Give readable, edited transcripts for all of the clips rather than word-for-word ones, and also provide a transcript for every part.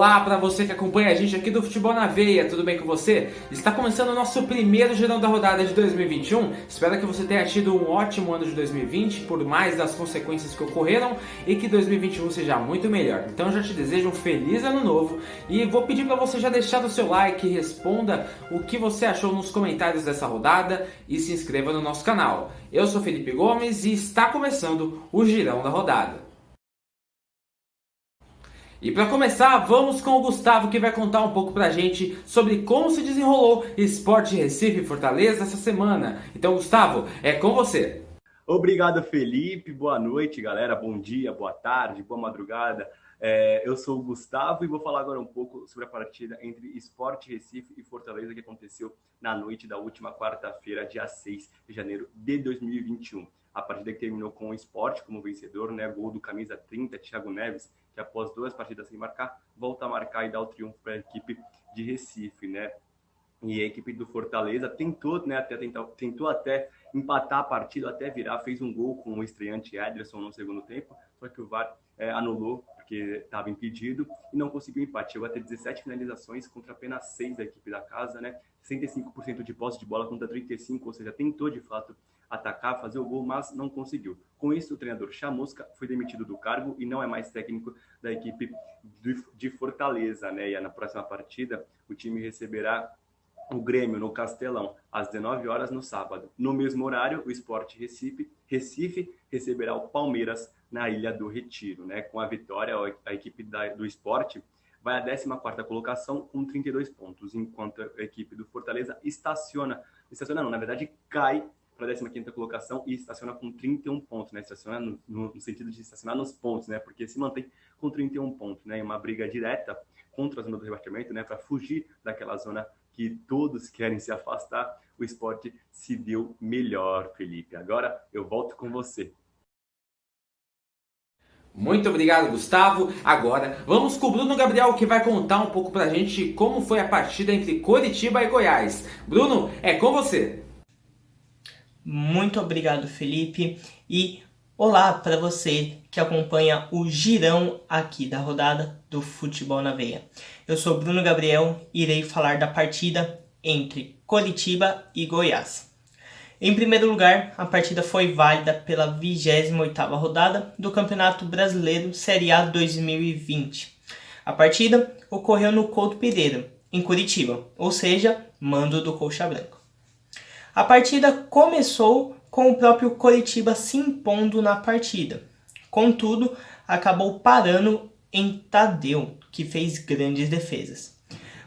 Olá para você que acompanha a gente aqui do Futebol na Veia, tudo bem com você? Está começando o nosso primeiro girão da rodada de 2021. Espero que você tenha tido um ótimo ano de 2020, por mais das consequências que ocorreram, e que 2021 seja muito melhor. Então eu já te desejo um feliz ano novo e vou pedir para você já deixar o seu like, responda o que você achou nos comentários dessa rodada e se inscreva no nosso canal. Eu sou Felipe Gomes e está começando o girão da rodada. E para começar, vamos com o Gustavo, que vai contar um pouco pra gente sobre como se desenrolou Sport Recife e Fortaleza essa semana. Então, Gustavo, é com você. Obrigado, Felipe. Boa noite, galera. Bom dia, boa tarde, boa madrugada. Eu sou o Gustavo e vou falar agora um pouco sobre a partida entre Sport Recife e Fortaleza que aconteceu na noite da última quarta-feira, dia 6 de janeiro de 2021. A partida que terminou com o Sport como vencedor, né? Gol do camisa 30, Thiago Neves, que após 2 partidas sem marcar, volta a marcar e dá o triunfo para a equipe de Recife, né? E a equipe do Fortaleza tentou até empatar a partida, até virar, fez um gol com o estreante Ederson no segundo tempo, só que o VAR anulou, porque estava impedido, e não conseguiu empate. Chegou a ter 17 finalizações contra apenas 6 da equipe da casa, né? 65% de posse de bola contra 35%, ou seja, tentou de fato atacar, fazer o gol, mas não conseguiu. Com isso, o treinador Chamusca foi demitido do cargo e não é mais técnico da equipe de Fortaleza, né? E na próxima partida, o time receberá o Grêmio no Castelão, às 19 horas no sábado. No mesmo horário, o Sport Recife receberá o Palmeiras na Ilha do Retiro, né? Com a vitória, a equipe do Sport vai à 14ª colocação com 32 pontos, enquanto a equipe do Fortaleza cai para a 15ª colocação e estaciona com 31 pontos, né? Estaciona no sentido de estacionar nos pontos, né? Porque se mantém com 31 pontos, né? Em uma briga direta contra a zona do rebaixamento, né? Para fugir daquela zona que todos querem se afastar, o Sport se deu melhor, Felipe. Agora eu volto com você. Muito obrigado, Gustavo. Agora vamos com o Bruno Gabriel, que vai contar um pouco pra gente como foi a partida entre Coritiba e Goiás. Bruno, é com você. Muito obrigado, Felipe, e olá para você que acompanha o girão aqui da rodada do Futebol na Veia. Eu sou Bruno Gabriel e irei falar da partida entre Coritiba e Goiás. Em primeiro lugar, a partida foi válida pela 28ª rodada do Campeonato Brasileiro Série A 2020. A partida ocorreu no Couto Pereira, em Curitiba, ou seja, mando do Coxa Branca. A partida começou com o próprio Coritiba se impondo na partida. Contudo, acabou parando em Tadeu, que fez grandes defesas.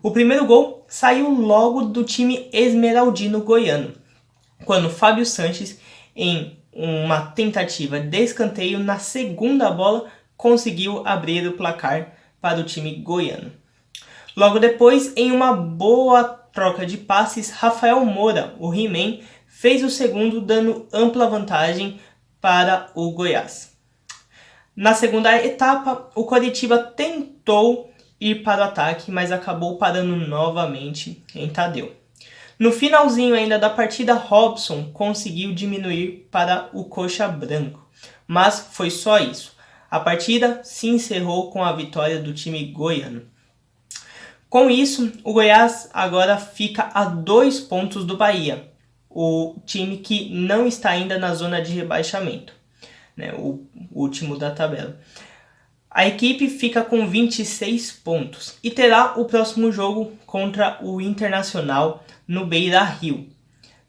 O primeiro gol saiu logo do time esmeraldino goiano, quando Fábio Sanches, em uma tentativa de escanteio na segunda bola, conseguiu abrir o placar para o time goiano. Logo depois, em uma boa troca de passes, Rafael Moura, o He-Man, fez o segundo, dando ampla vantagem para o Goiás. Na segunda etapa, o Coritiba tentou ir para o ataque, mas acabou parando novamente em Tadeu. No finalzinho ainda da partida, Robson conseguiu diminuir para o Coxa Branco, mas foi só isso. A partida se encerrou com a vitória do time goiano. Com isso, o Goiás agora fica a 2 pontos do Bahia, o time que não está ainda na zona de rebaixamento, né, o último da tabela. A equipe fica com 26 pontos e terá o próximo jogo contra o Internacional no Beira-Rio.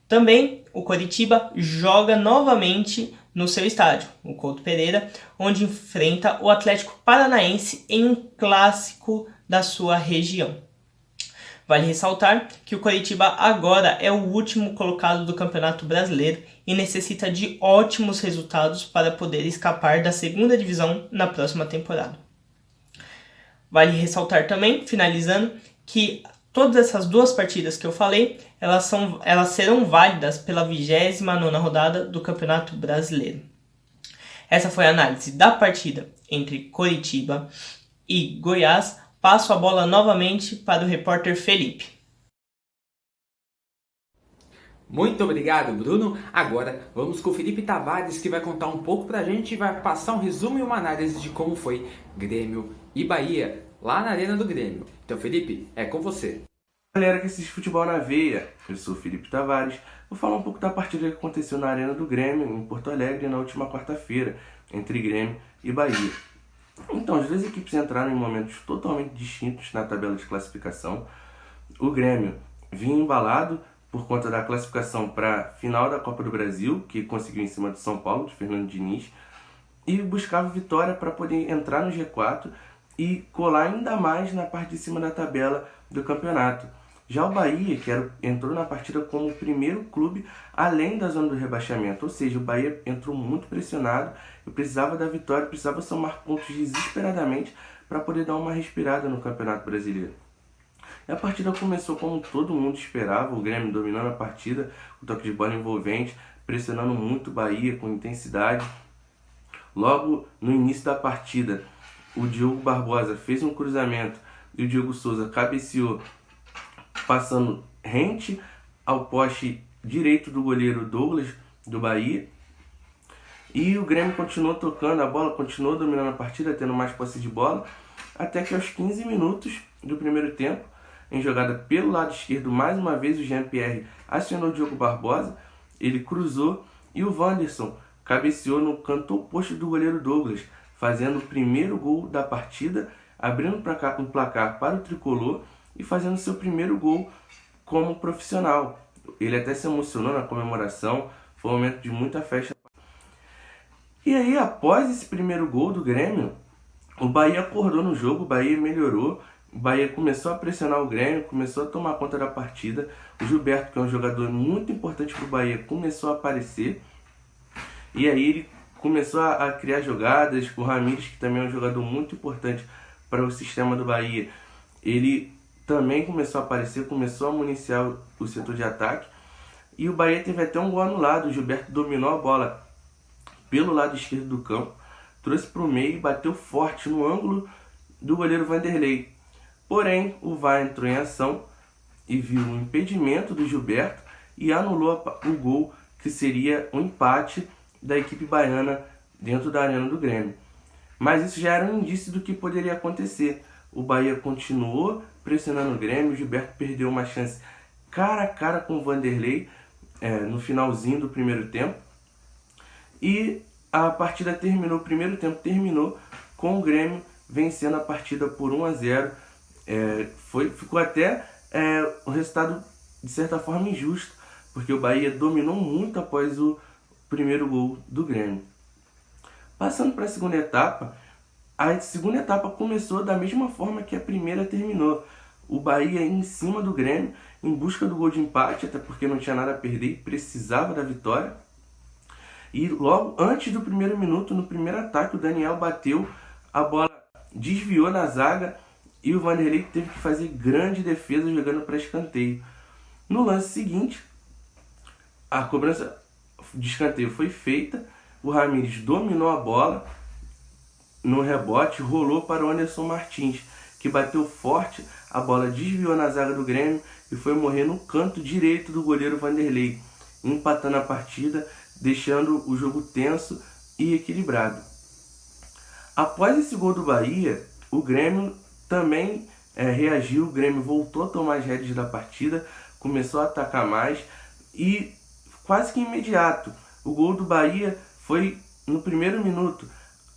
Também o Coritiba joga novamente no seu estádio, o Couto Pereira, onde enfrenta o Atlético Paranaense em um clássico da sua região. Vale ressaltar que o Coritiba agora é o último colocado do Campeonato Brasileiro e necessita de ótimos resultados para poder escapar da segunda divisão na próxima temporada. Vale ressaltar também, finalizando, que todas essas duas partidas que eu falei, elas serão válidas pela 29ª rodada do Campeonato Brasileiro. Essa foi a análise da partida entre Coritiba e Goiás. Passo a bola novamente para o repórter Felipe. Muito obrigado, Bruno. Agora vamos com o Felipe Tavares, que vai contar um pouco pra gente e vai passar um resumo e uma análise de como foi Grêmio e Bahia. lá na Arena do Grêmio. Então, Felipe, é com você. Galera que assiste Futebol na Veia, eu sou o Felipe Tavares. Vou falar um pouco da partida que aconteceu na Arena do Grêmio, em Porto Alegre, na última quarta-feira, entre Grêmio e Bahia. Então, as duas equipes entraram em momentos totalmente distintos na tabela de classificação. O Grêmio vinha embalado por conta da classificação para a final da Copa do Brasil, que conseguiu em cima do São Paulo, de Fernando Diniz, e buscava vitória para poder entrar no G4 e colar ainda mais na parte de cima da tabela do campeonato. Já o Bahia, que entrou na partida como o primeiro clube além da zona do rebaixamento, ou seja, o Bahia entrou muito pressionado e precisava da vitória, precisava somar pontos desesperadamente para poder dar uma respirada no Campeonato Brasileiro. E a partida começou como todo mundo esperava, o Grêmio dominando a partida, o toque de bola envolvente, pressionando muito o Bahia com intensidade. Logo no início da partida, o Diogo Barbosa fez um cruzamento e o Diego Souza cabeceou, passando rente ao poste direito do goleiro Douglas, do Bahia. E o Grêmio continuou tocando a bola, continuou dominando a partida, tendo mais posse de bola, até que aos 15 minutos do primeiro tempo, em jogada pelo lado esquerdo, mais uma vez o Jean-Pierre acionou o Diogo Barbosa, ele cruzou e o Wanderson cabeceou no canto oposto do goleiro Douglas, fazendo o primeiro gol da partida, abrindo o placar para o Tricolor e fazendo seu primeiro gol como profissional. Ele até se emocionou na comemoração, foi um momento de muita festa. E aí, após esse primeiro gol do Grêmio, o Bahia acordou no jogo, o Bahia melhorou, o Bahia começou a pressionar o Grêmio, começou a tomar conta da partida. O Gilberto, que é um jogador muito importante para o Bahia, começou a aparecer. E aí ele começou a criar jogadas. O Ramires, que também é um jogador muito importante para o sistema do Bahia, ele também começou a aparecer, começou a municiar o setor de ataque. E o Bahia teve até um gol anulado. O Gilberto dominou a bola pelo lado esquerdo do campo, trouxe para o meio e bateu forte no ângulo do goleiro Vanderlei. Porém, o VAR entrou em ação e viu um impedimento do Gilberto e anulou o gol, que seria um empate da equipe baiana dentro da Arena do Grêmio. Mas isso já era um indício do que poderia acontecer. O Bahia continuou pressionando o Grêmio, o Gilberto perdeu uma chance cara a cara com o Vanderlei no finalzinho do primeiro tempo. E a partida terminou, o primeiro tempo terminou com o Grêmio vencendo a partida por 1-0. Ficou até um resultado de certa forma injusto, porque o Bahia dominou muito após o primeiro gol do Grêmio. Passando para a segunda etapa começou da mesma forma que a primeira terminou. O Bahia em cima do Grêmio, em busca do gol de empate, até porque não tinha nada a perder e precisava da vitória. E logo antes do primeiro minuto, no primeiro ataque, o Daniel bateu, a bola desviou na zaga e o Vanderlei teve que fazer grande defesa jogando para escanteio. No lance seguinte, a cobrança de escanteio foi feita, o Ramires dominou a bola no rebote, rolou para o Anderson Martins, que bateu forte, a bola desviou na zaga do Grêmio e foi morrer no canto direito do goleiro Vanderlei, empatando a partida, deixando o jogo tenso e equilibrado. Após esse gol do Bahia, o Grêmio também reagiu, o Grêmio voltou a tomar as rédeas da partida, começou a atacar mais e quase que imediato, o gol do Bahia foi no primeiro minuto.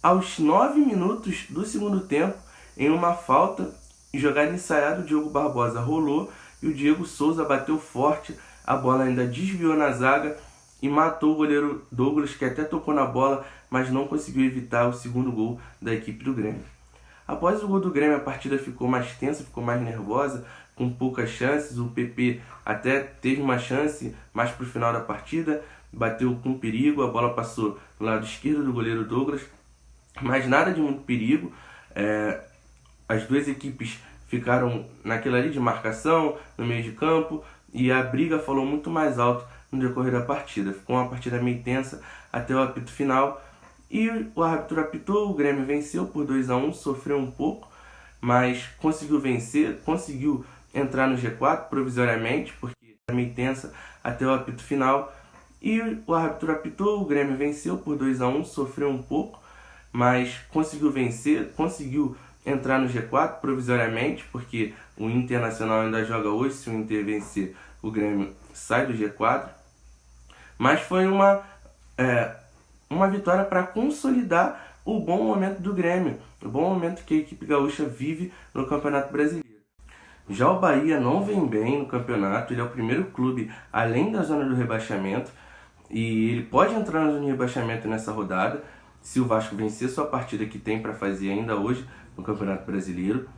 Aos 9 minutos do segundo tempo, em uma falta, jogada ensaiada, o Diogo Barbosa rolou e o Diego Souza bateu forte, a bola ainda desviou na zaga e matou o goleiro Douglas, que até tocou na bola, mas não conseguiu evitar o segundo gol da equipe do Grêmio. Após o gol do Grêmio, a partida ficou mais tensa, ficou mais nervosa, com poucas chances. O PP até teve uma chance mais para o final da partida, bateu com perigo, a bola passou no lado esquerdo do goleiro Douglas, mas nada de muito perigo. As duas equipes ficaram naquela ali de marcação, no meio de campo, e a briga falou muito mais alto no decorrer da partida. Ficou uma partida meio tensa até o apito final, e o árbitro apitou, o Grêmio venceu por 2-1, sofreu um pouco, mas conseguiu vencer, conseguiu entrar no G4 provisoriamente, porque era meio tensa até o apito final. E o árbitro apitou, o Grêmio venceu por 2-1, sofreu um pouco, mas conseguiu vencer, conseguiu entrar no G4 provisoriamente, porque o Internacional ainda joga hoje. Se o Inter vencer, o Grêmio sai do G4. Mas foi uma vitória para consolidar o bom momento do Grêmio, o bom momento que a equipe gaúcha vive no Campeonato Brasileiro. Já o Bahia não vem bem no campeonato, ele é o primeiro clube além da zona do rebaixamento e ele pode entrar na zona de rebaixamento nessa rodada se o Vasco vencer sua partida que tem para fazer ainda hoje no Campeonato Brasileiro.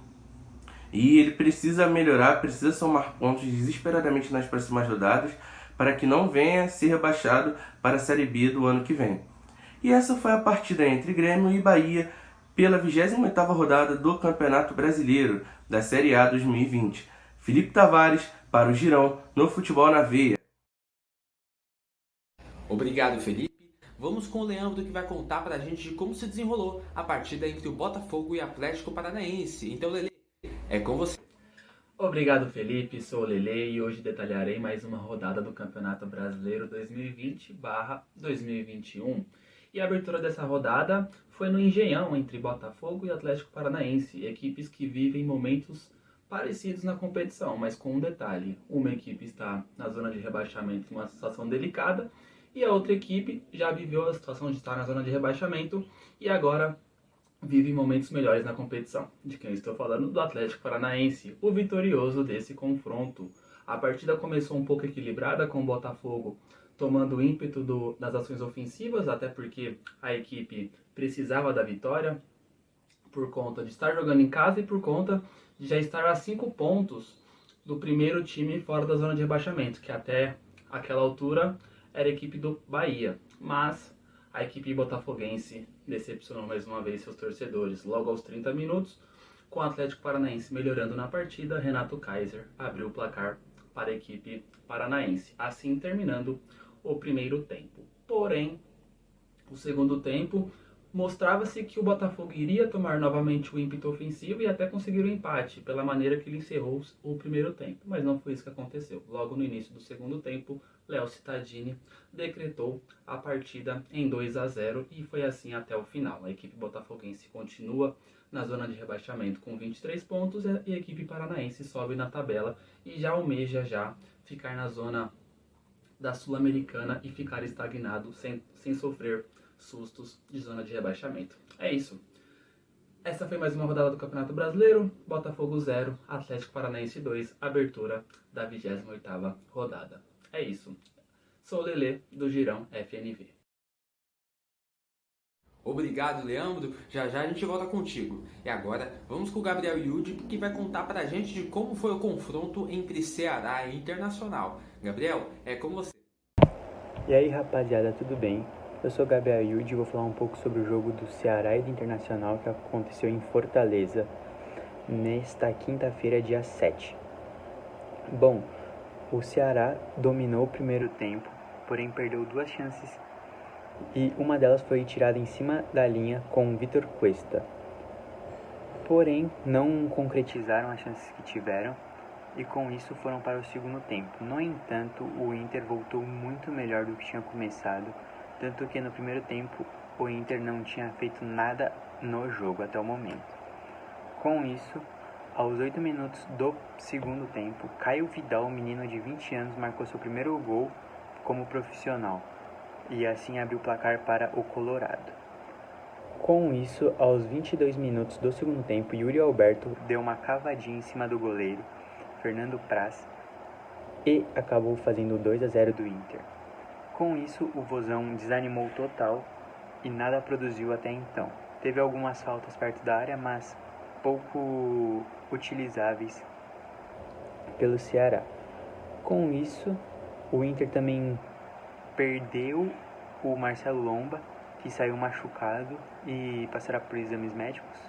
E ele precisa melhorar, precisa somar pontos desesperadamente nas próximas rodadas para que não venha a ser rebaixado para a Série B do ano que vem. E essa foi a partida entre Grêmio e Bahia pela 28ª rodada do Campeonato Brasileiro da Série A 2020. Felipe Tavares para o Girão no Futebol na Veia. Obrigado, Felipe. Vamos com o Leandro, que vai contar pra gente de como se desenrolou a partida entre o Botafogo e Atlético Paranaense. Então, Lelê, é com você. Obrigado, Felipe. Sou o Lelê e hoje detalharei mais uma rodada do Campeonato Brasileiro 2020/2021. E a abertura dessa rodada foi no Engenhão, entre Botafogo e Atlético Paranaense, equipes que vivem momentos parecidos na competição, mas com um detalhe: uma equipe está na zona de rebaixamento em uma situação delicada e a outra equipe já viveu a situação de estar na zona de rebaixamento e agora vive momentos melhores na competição. De quem eu estou falando? Do Atlético Paranaense, o vitorioso desse confronto. A partida começou um pouco equilibrada, com o Botafogo tomando o ímpeto das ações ofensivas, até porque a equipe precisava da vitória por conta de estar jogando em casa e por conta de já estar a 5 pontos do primeiro time fora da zona de rebaixamento, que até aquela altura era a equipe do Bahia. Mas a equipe botafoguense decepcionou mais uma vez seus torcedores. Logo aos 30 minutos, com o Atlético Paranaense melhorando na partida, Renato Kaiser abriu o placar para a equipe paranaense, assim terminando o primeiro tempo. Porém, o segundo tempo mostrava-se que o Botafogo iria tomar novamente o ímpeto ofensivo e até conseguir o empate, pela maneira que ele encerrou o primeiro tempo. Mas não foi isso que aconteceu. Logo no início do segundo tempo, Léo Cittadini decretou a partida em 2-0 e foi assim até o final. A equipe botafoguense continua na zona de rebaixamento com 23 pontos e a equipe paranaense sobe na tabela e já almeja ficar na zona da Sul-Americana e ficar estagnado sem sofrer sustos de zona de rebaixamento. É isso. Essa foi mais uma rodada do Campeonato Brasileiro. Botafogo 0, Atlético Paranaense 2, abertura da 28ª rodada. É isso. Sou o Lelê, do Girão FNV. Obrigado, Leandro. Já a gente volta contigo. E agora, vamos com o Gabriel Yudi, que vai contar pra gente de como foi o confronto entre Ceará e Internacional. Gabriel, é com você. E aí, rapaziada, tudo bem? Eu sou o Gabriel Yudi e vou falar um pouco sobre o jogo do Ceará e do Internacional que aconteceu em Fortaleza nesta quinta-feira, dia 7. Bom, o Ceará dominou o primeiro tempo, porém perdeu 2 chances e uma delas foi tirada em cima da linha com o Vitor Cuesta. Porém, não concretizaram as chances que tiveram e com isso foram para o segundo tempo. No entanto, o Inter voltou muito melhor do que tinha começado, tanto que no primeiro tempo o Inter não tinha feito nada no jogo até o momento. Com isso, aos 8 minutos do segundo tempo, Caio Vidal, um menino de 20 anos, marcou seu primeiro gol como profissional e assim abriu o placar para o Colorado. Com isso, aos 22 minutos do segundo tempo, Yuri Alberto deu uma cavadinha em cima do goleiro, Fernando Praz, e acabou fazendo o 2-0 do Inter. Com isso, o Vozão desanimou total e nada produziu até então. Teve algumas faltas perto da área, mas pouco utilizáveis pelo Ceará. Com isso, o Inter também perdeu o Marcelo Lomba, que saiu machucado e passará por exames médicos.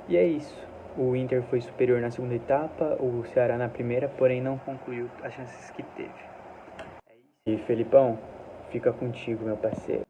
E é isso. O Inter foi superior na segunda etapa, o Ceará na primeira, porém não concluiu as chances que teve. E Felipão, fica contigo, meu parceiro.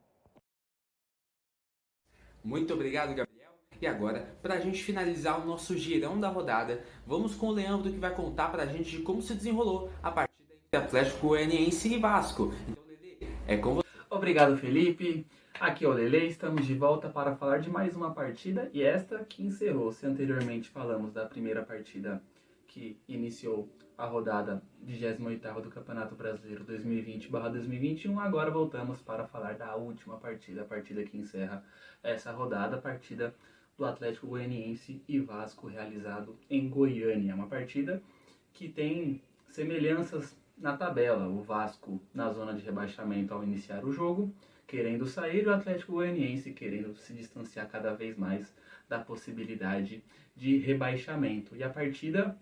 Muito obrigado, Gabriel. E agora, pra gente finalizar o nosso girão da rodada, vamos com o Leandro, que vai contar pra gente de como se desenrolou a partida entre Atlético Goianiense e Vasco. Então, Lelê, é com você. Obrigado, Felipe. Aqui é o Lele, estamos de volta para falar de mais uma partida e esta que encerrou. Se anteriormente falamos da primeira partida que iniciou a rodada 28ª do Campeonato Brasileiro 2020/2021, agora voltamos para falar da última partida, a partida que encerra essa rodada, a partida do Atlético Goianiense e Vasco realizado em Goiânia. Uma partida que tem semelhanças na tabela, o Vasco na zona de rebaixamento ao iniciar o jogo, querendo sair, o Atlético Goianiense querendo se distanciar cada vez mais da possibilidade de rebaixamento. E a partida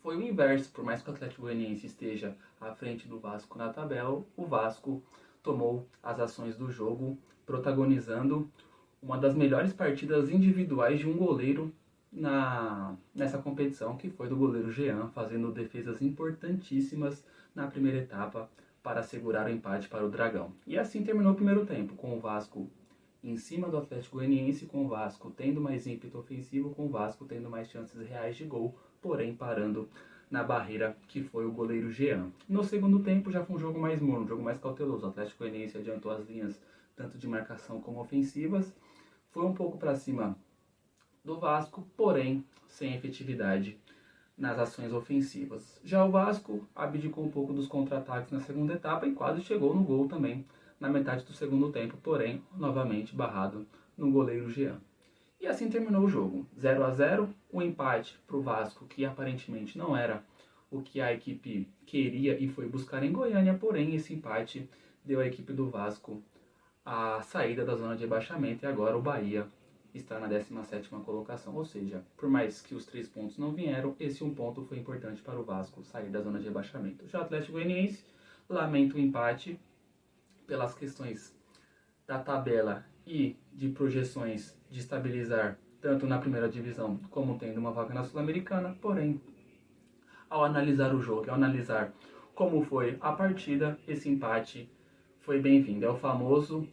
foi o inverso, por mais que o Atlético Goianiense esteja à frente do Vasco na tabela, o Vasco tomou as ações do jogo, protagonizando uma das melhores partidas individuais de um goleiro nessa competição, que foi do goleiro Jean, fazendo defesas importantíssimas na primeira etapa para assegurar o empate para o Dragão. E assim terminou o primeiro tempo, com o Vasco em cima do Atlético Goianiense, com o Vasco tendo mais ímpeto ofensivo, com o Vasco tendo mais chances reais de gol, porém parando na barreira que foi o goleiro Jean. No segundo tempo já foi um jogo mais morno, um jogo mais cauteloso. O Atlético Goianiense adiantou as linhas tanto de marcação como ofensivas, foi um pouco para cima do Vasco, porém sem efetividade nas ações ofensivas. Já o Vasco abdicou um pouco dos contra-ataques na segunda etapa e quase chegou no gol também na metade do segundo tempo, porém novamente barrado no goleiro Jean. E assim terminou o jogo, 0-0, um empate para o Vasco, que aparentemente não era o que a equipe queria e foi buscar em Goiânia, porém esse empate deu à equipe do Vasco a saída da zona de rebaixamento e agora o Bahia está na 17ª colocação, ou seja, por mais que os 3 pontos não vieram, esse 1 ponto foi importante para o Vasco sair da zona de rebaixamento. Já o Atlético Goianiense lamenta o empate pelas questões da tabela e de projeções de estabilizar tanto na primeira divisão como tendo uma vaga na Sul-Americana, porém, ao analisar o jogo, ao analisar como foi a partida, esse empate foi bem-vindo. É o famoso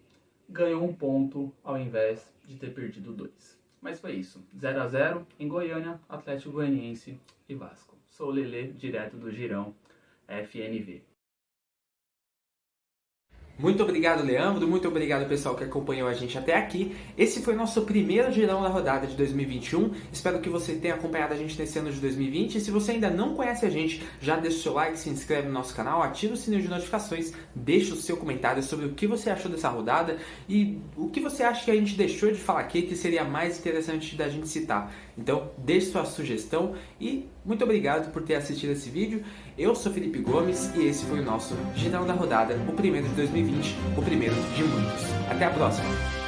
ganhou 1 ponto ao invés de ter perdido 2. Mas foi isso, 0-0 em Goiânia, Atlético Goianiense e Vasco. Sou o Lele, direto do Girão FNV. Muito obrigado, Leandro. Muito obrigado, pessoal, que acompanhou a gente até aqui. Esse foi nosso primeiro girão da rodada de 2021. Espero que você tenha acompanhado a gente nesse ano de 2020. E se você ainda não conhece a gente, já deixa o seu like, se inscreve no nosso canal, ativa o sininho de notificações, deixa o seu comentário sobre o que você achou dessa rodada e o que você acha que a gente deixou de falar aqui que seria mais interessante da gente citar. Então, deixe sua sugestão e muito obrigado por ter assistido esse vídeo. Eu sou Felipe Gomes e esse foi o nosso Girão da Rodada, o primeiro de 2020, o primeiro de muitos. Até a próxima!